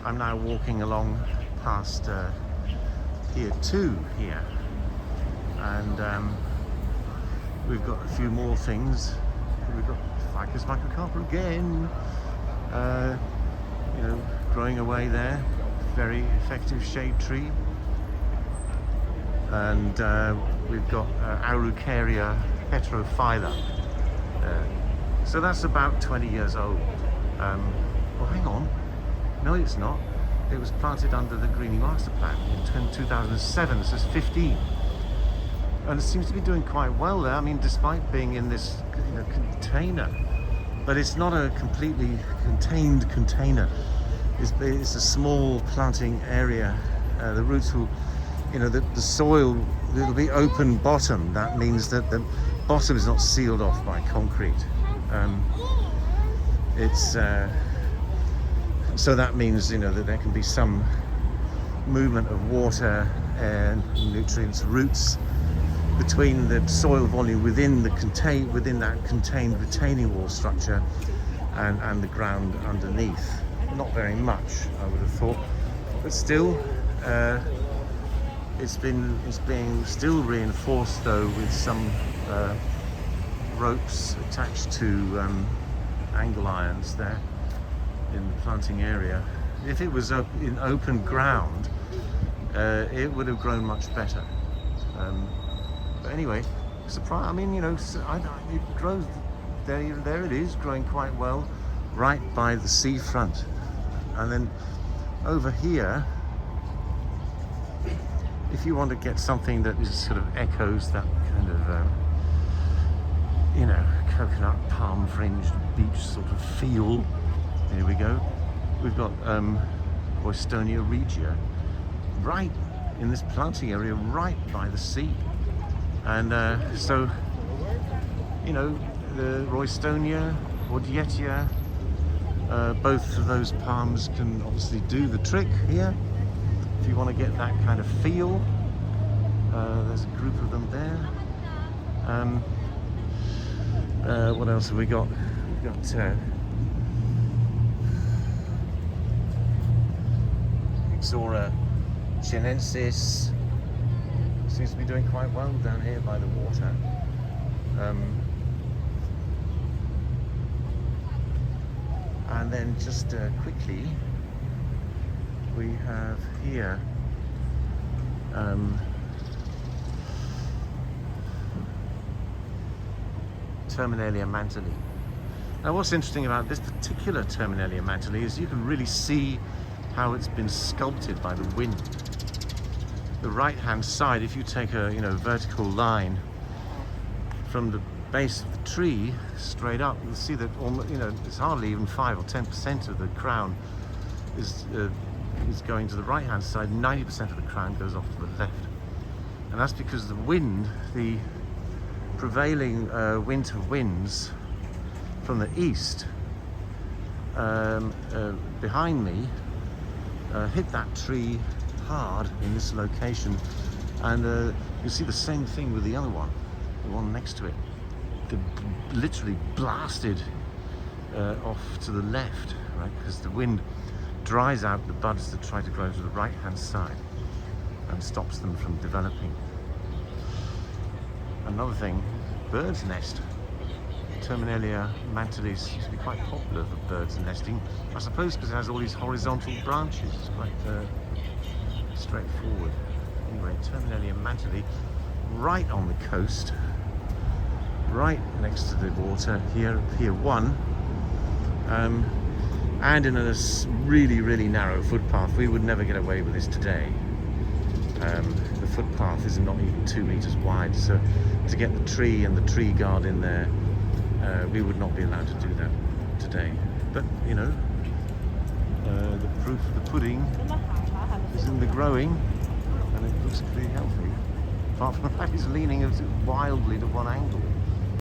I'm now walking along past Pier 2 here, and we've got a few more things. We've got Ficus microcarpa again, you know, growing away there. Very effective shade tree. And we've got Araucaria heterophylla. So that's about 20 years old. Well, hang on. No, it's not. It was planted under the Greening Master Plan in 2007. This is 15. And it seems to be doing quite well there. I mean, despite being in this container. But it's not a completely contained container. It's a small planting area. The roots will, the soil, it'll be open bottom. That means that the bottom is not sealed off by concrete. So that means, that there can be some movement of water and nutrients, roots between the soil volume within that contained retaining wall structure and the ground underneath. Not very much, I would have thought, but still, it's being still reinforced though with some ropes attached to angle irons there in the planting area. If it was in open ground, it would have grown much better. But anyway, surprise! I mean, it grows there. There it is, growing quite well, right by the seafront. And then over here, if you want to get something that is sort of echoes that kind of, coconut palm fringed beach sort of feel, here we go. We've got Roystonea regia right in this planting area, right by the sea. And so, the Roystonea or Dietia, both of those palms can obviously do the trick here. If you want to get that kind of feel, there's a group of them there. What else have we got? We've got Ixora chinensis. Seems to be doing quite well down here by the water. And then just quickly, we have here Terminalia mantaly. Now what's interesting about this particular Terminalia mantaly is you can really see how it's been sculpted by the wind. The right hand side, if you take a vertical line from the base of the tree straight up, you'll see that almost, it's hardly even 5 or 10% of the crown is going to the right hand side. 90% of the crown goes off to the left, and that's because the wind, the prevailing winter winds from the east behind me hit that tree hard in this location, and you see the same thing with the other one, the one next to it. They literally blasted off to the left, right? Because the wind dries out the buds that try to grow to the right hand side and stops them from developing. Another thing, bird's nest. Terminalia mantaly seems to be quite popular for birds nesting. I suppose because it has all these horizontal branches. It's quite straightforward. Anyway, Terminalia mantaly, right on the coast, right next to the water here, Pier 1, and in a really, really narrow footpath. We would never get away with this today. The footpath is not even 2 meters wide, so to get the tree and the tree guard in there, we would not be allowed to do that today. But the proof of the pudding is in the growing, and it looks pretty healthy. Apart from that, it's leaning wildly to one angle.